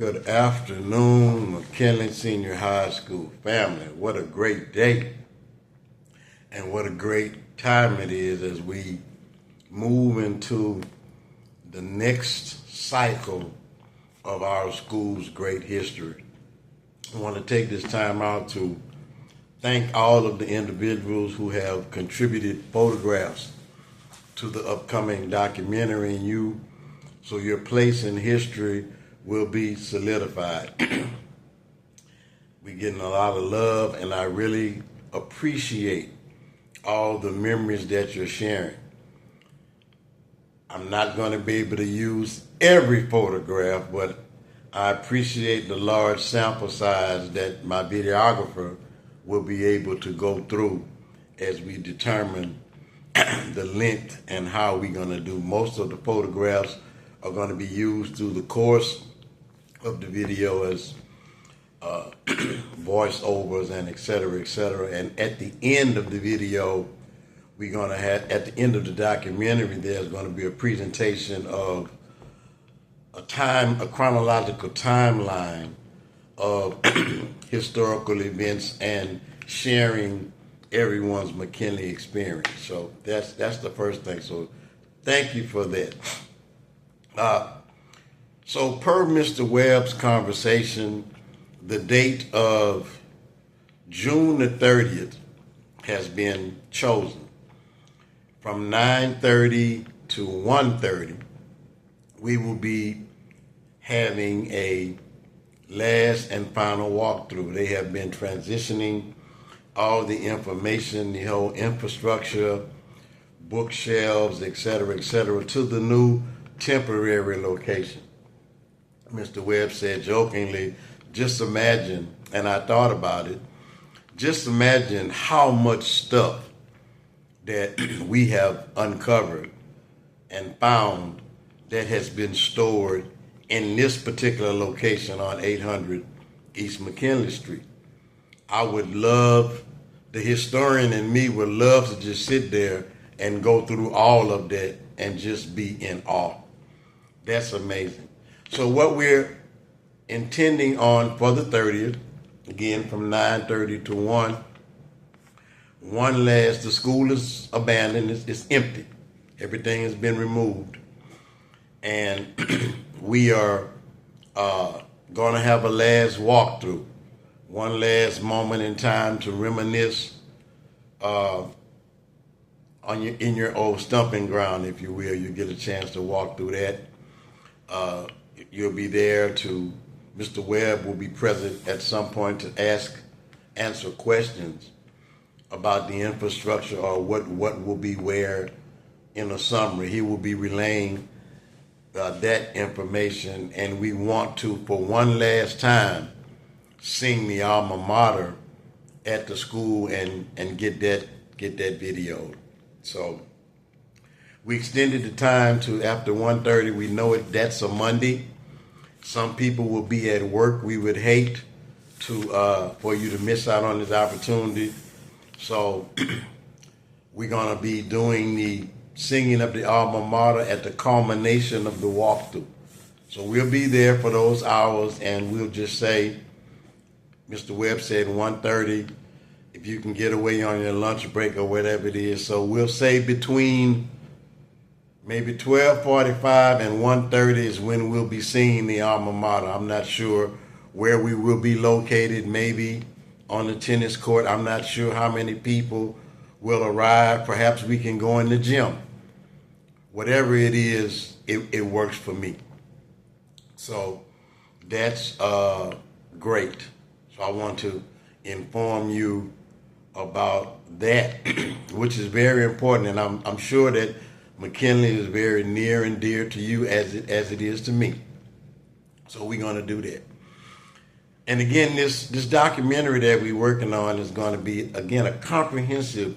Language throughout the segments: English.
Good afternoon, McKinley Senior High School family. What a great day and what a great time it is as we move into the next cycle of our school's great history. I want to take this time out to thank all of the individuals who have contributed photographs to the upcoming documentary, and so your place in history will be solidified. We're getting a lot of love, and I really appreciate all the memories that you're sharing. I'm not going to be able to use every photograph, but I appreciate the large sample size that my videographer will be able to go through as we determine the length and how we're going to do. Most of the photographs are going to be used through the course of the video as voiceovers and et cetera, et cetera. And at the end of the video, we're going to have, at the end of the documentary, there's going to be a presentation of a chronological timeline of historical events and sharing everyone's McKinley experience. So that's the first thing. So thank you for that. So per Mr. Webb's conversation, the date of June the 30th has been chosen. From 9:30 to 1:30, we will be having a last and final walkthrough. They have been transitioning all the information, the whole infrastructure, bookshelves, et cetera, to the new temporary location. Mr. Webb said jokingly, just imagine, and I thought about it, just imagine how much stuff that we have uncovered and found that has been stored in this particular location on 800 East McKinley Street. I would love, the historian in me would love to just sit there and go through all of that and just be in awe. That's amazing. So what we're intending on for the 30th, again from 9:30 to 1 last, the school is abandoned, it's empty. Everything has been removed. And we are going to have a last walkthrough, one last moment in time to reminisce in your old stomping ground, if you will. You get a chance to walk through that. You'll be there to, Mr. Webb will be present at some point to answer questions about the infrastructure or what will be where in a summary. He will be relaying that information, and we want to, for one last time, sing the alma mater at the school and get that video. So we extended the time to after 1:30. We know that's a Monday. Some people will be at work. We would hate for you to miss out on this opportunity. So we're going to be doing the singing of the alma mater at the culmination of the walkthrough. So we'll be there for those hours, and we'll just say, Mr. Webb said 1:30, if you can get away on your lunch break or whatever it is. So we'll say between maybe 12:45 and 1:30 is when we'll be singing the alma mater. I'm not sure where we will be located, maybe on the tennis court. I'm not sure how many people will arrive. Perhaps we can go in the gym. Whatever it is, it works for me. So that's great. So I want to inform you about that, which is very important, and I'm sure that McKinley is very near and dear to you as it is to me. So we're going to do that. And again, this documentary that we're working on is going to be, again, a comprehensive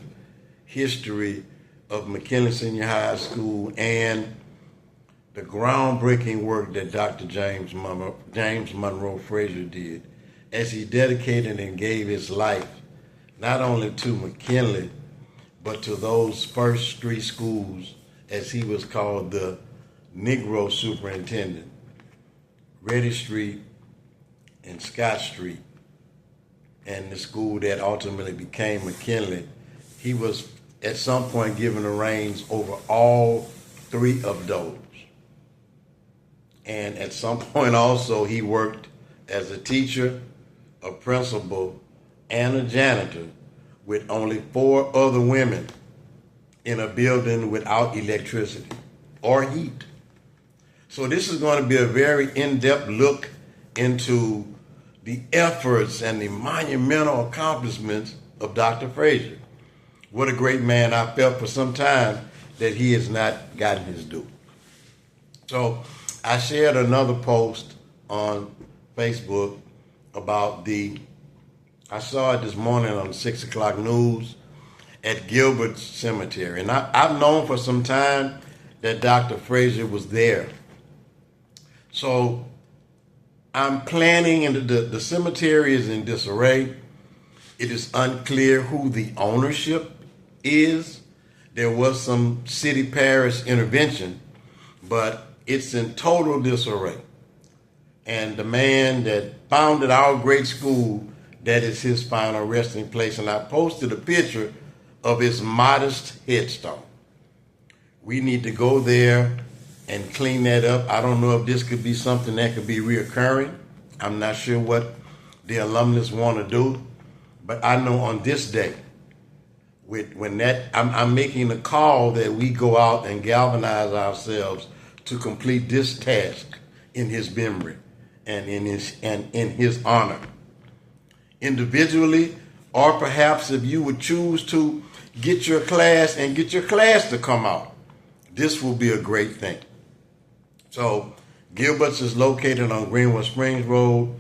history of McKinley Senior High School and the groundbreaking work that Dr. James Monroe Frazier did as he dedicated and gave his life not only to McKinley, but to those first three schools, as he was called, the Negro superintendent, Reddy Street, and Scott Street, and the school that ultimately became McKinley, he was at some point given the reins over all three of those. And at some point also he worked as a teacher, a principal, and a janitor with only 4 other women in a building without electricity or heat. So this is going to be a very in-depth look into the efforts and the monumental accomplishments of Dr. Frazier. What a great man. I felt for some time that he has not gotten his due. So I shared another post on Facebook about I saw it this morning on the 6 o'clock news at Gilbert's Cemetery. And I've known for some time that Dr. Frazier was there. So I'm planning, and the cemetery is in disarray. It is unclear who the ownership is. There was some city parish intervention, but it's in total disarray. And the man that founded our great school, that is his final resting place. And I posted a picture of his modest headstone. We need to go there and clean that up. I don't know if this could be something that could be reoccurring. I'm not sure what the alumnus want to do, but I know on this day, I'm making the call that we go out and galvanize ourselves to complete this task in his memory and in his honor. Individually, or perhaps if you would choose to get your class to come out, this will be a great thing. So Gilbert's is located on Greenwood Springs Road.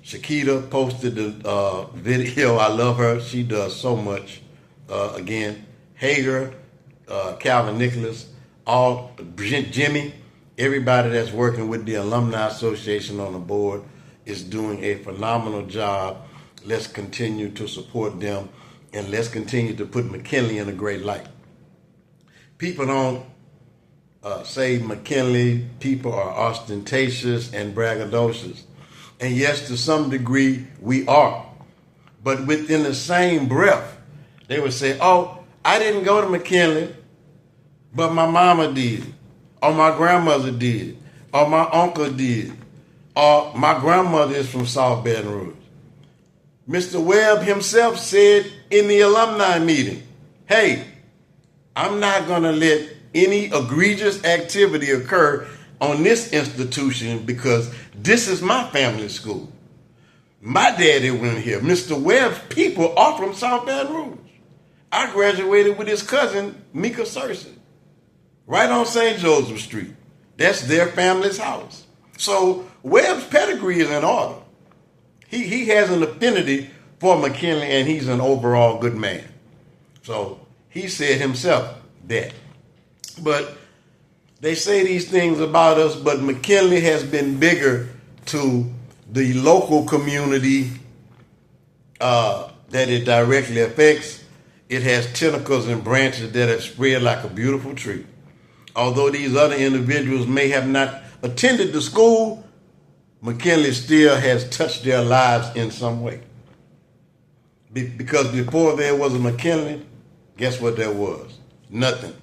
Shakita posted the video. I love her. She does so much. Again, Hager, Calvin Nicholas, Jimmy, everybody that's working with the Alumni Association on the board is doing a phenomenal job. Let's continue to support them, and let's continue to put McKinley in a great light. People don't say McKinley people are ostentatious and braggadocious. And yes, to some degree, we are. But within the same breath, they would say, oh, I didn't go to McKinley, but my mama did, or my grandmother did, or my uncle did, or my grandmother is from South Baton Rouge. Mr. Webb himself said in the alumni meeting, hey, I'm not going to let any egregious activity occur on this institution because this is my family school. My daddy went here. Mr. Webb's people are from South Baton Rouge. I graduated with his cousin, McK Cersei, right on St. Joseph Street. That's their family's house. So Webb's pedigree is in order. He has an affinity for McKinley, and he's an overall good man. So he said himself that. But they say these things about us, but McKinley has been bigger to the local community that it directly affects. It has tentacles and branches that have spread like a beautiful tree. Although these other individuals may have not attended the school, McKinley still has touched their lives in some way. Because before there was a McKinley, guess what there was? Nothing.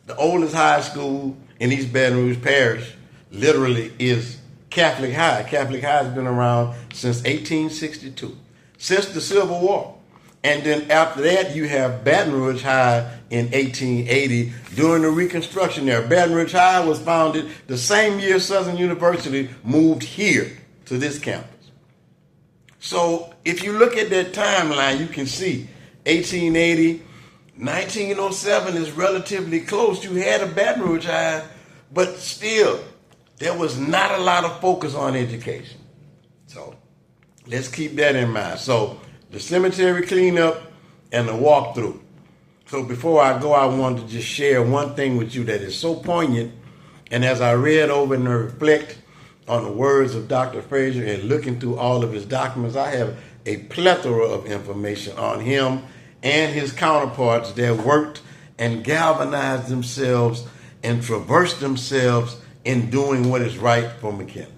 The oldest high school in East Baton Rouge Parish literally is Catholic High. Catholic High has been around since 1862, since the Civil War. And then after that, you have Baton Rouge High in 1880 during the Reconstruction era. Baton Rouge High was founded the same year Southern University moved here to this campus. So if you look at that timeline, you can see 1880, 1907 is relatively close. You had a Baton Rouge High, but still, there was not a lot of focus on education. So let's keep that in mind. So the cemetery cleanup and the walkthrough. So before I go, I wanted to just share one thing with you that is so poignant. And as I read over and reflect on the words of Dr. Frazier and looking through all of his documents, I have a plethora of information on him and his counterparts that worked and galvanized themselves and traversed themselves in doing what is right for McKinley.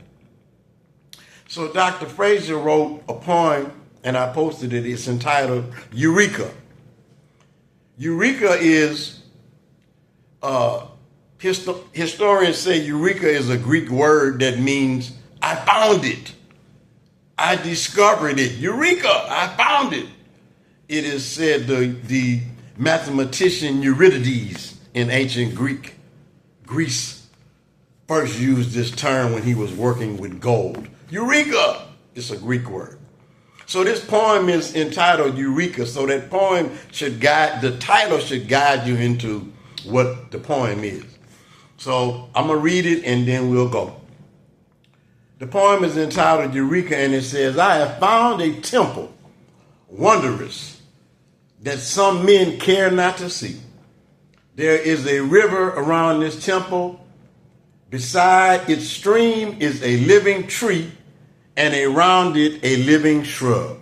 So Dr. Frazier wrote a poem, and I posted it. It's entitled Eureka. Eureka is, historians say Eureka is a Greek word that means I found it. I discovered it. Eureka, I found it. It is said the mathematician Eurydice in ancient Greece first used this term when he was working with gold. Eureka! It's a Greek word. So this poem is entitled Eureka. So that poem the title should guide you into what the poem is. So I'm going to read it and then we'll go. The poem is entitled Eureka, and it says, I have found a temple, wondrous, that some men care not to see. There is a river around this temple. Beside its stream is a living tree, and around it a living shrub.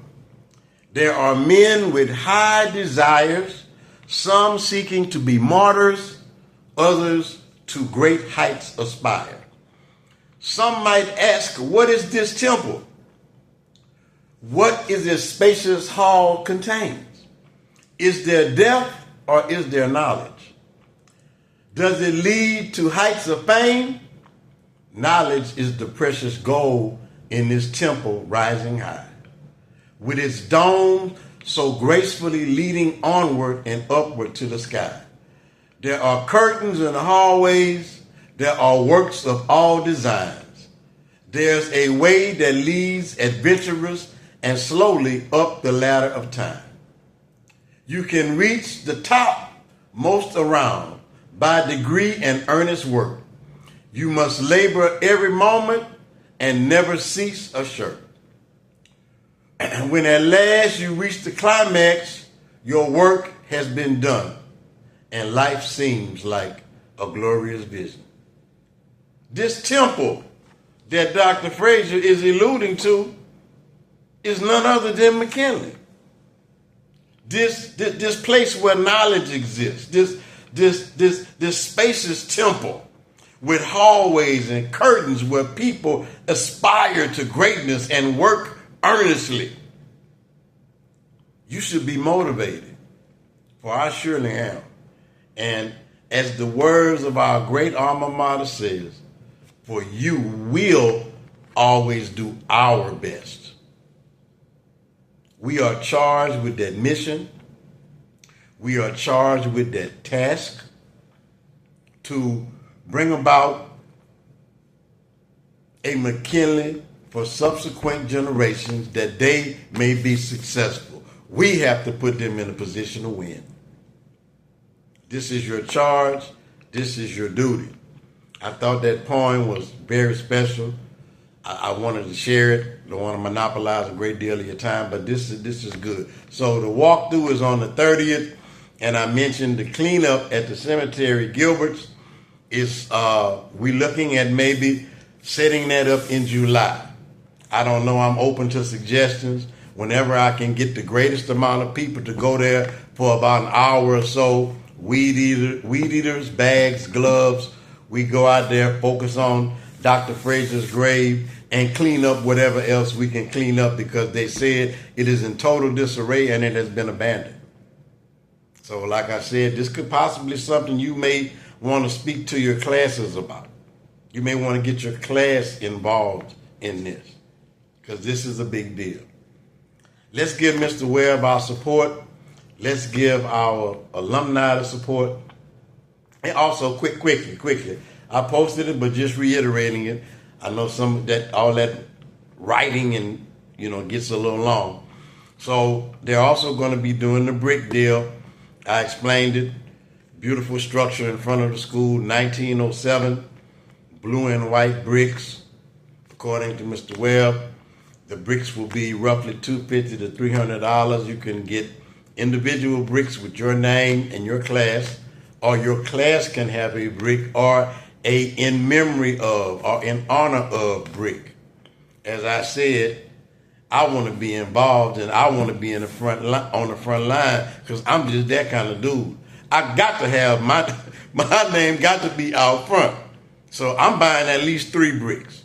There are men with high desires, some seeking to be martyrs, others to great heights aspire. Some might ask, what is this temple? What is this spacious hall contains? Is there depth or is there knowledge? Does it lead to heights of fame? Knowledge is the precious gold in this temple rising high, with its dome so gracefully leading onward and upward to the sky. There are curtains in the hallways. There are works of all designs. There's a way that leads adventurous and slowly up the ladder of time. You can reach the top most around by degree and earnest work. You must labor every moment and never cease a shirt. When at last you reach the climax, your work has been done and life seems like a glorious vision. This temple that Dr. Frazier is alluding to is none other than McKinley. This place where knowledge exists, this spacious temple with hallways and curtains where people aspire to greatness and work earnestly. You should be motivated, for I surely am. And as the words of our great alma mater says, for you will always do our best. We are charged with that mission. We are charged with that task to bring about a McKinley for subsequent generations that they may be successful. We have to put them in a position to win. This is your charge. This is your duty. I thought that poem was very special. I wanted to share it. Don't want to monopolize a great deal of your time, but this is good. So the walkthrough is on the 30th, and I mentioned the cleanup at the cemetery, Gilbert's. We're looking at maybe setting that up in July. I don't know. I'm open to suggestions. Whenever I can get the greatest amount of people to go there for about an hour or so, weed eaters, bags, gloves. We go out there, focus on Dr. Frazier's grave, and clean up whatever else we can clean up because they said it is in total disarray and it has been abandoned. So like I said, this could possibly be something you may want to speak to your classes about. You may want to get your class involved in this because this is a big deal. Let's give Mr. Webb our support. Let's give our alumni the support. And also, quickly, I posted it, but just reiterating it. I know all that writing and gets a little long. So they're also going to be doing the brick deal. I explained it. Beautiful structure in front of the school, 1907, blue and white bricks, according to Mr. Webb. The bricks will be roughly $250 to $300. You can get individual bricks with your name and your class, or your class can have a brick or a in memory of or in honor of brick. As I said, I want to be involved and I want to be on the front line because I'm just that kind of dude. I got to have my name got to be out front. So I'm buying at least 3 bricks.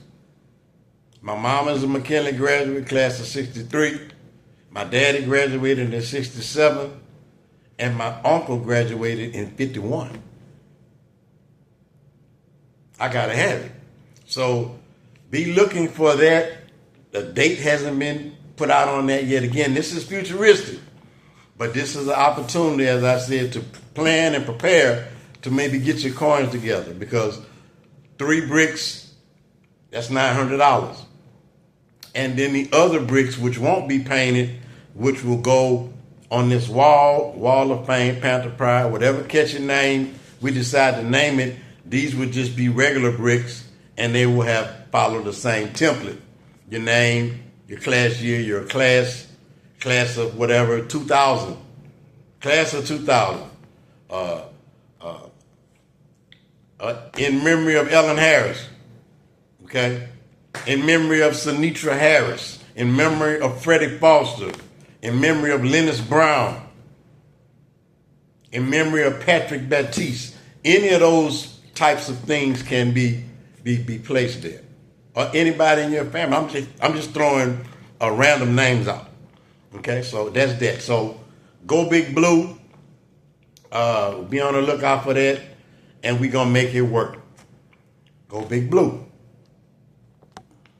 My mom is a McKinley graduate, class of 63. My daddy graduated in 67. And my uncle graduated in 51. I gotta have it. So be looking for that. The date hasn't been put out on that yet. Again, this is futuristic. But this is an opportunity, as I said, to plan and prepare to maybe get your coins together. Because 3 bricks, that's $900. And then the other bricks, which won't be painted, which will go on this wall of fame, Panther Pride, whatever catchy name we decide to name it, these would just be regular bricks, and they will have followed the same template. Your name, your class year, your class of whatever, 2000, class of 2000. In memory of Ellen Harris, okay? In memory of Sinitra Harris, in memory of Freddie Foster, in memory of Lennox Brown, in memory of Patrick Batiste. Any of those types of things can be placed there. Or anybody in your family. I'm just throwing random names out. Okay, so that's that. So go Big Blue. Be on the lookout for that, and we're gonna make it work. Go Big Blue.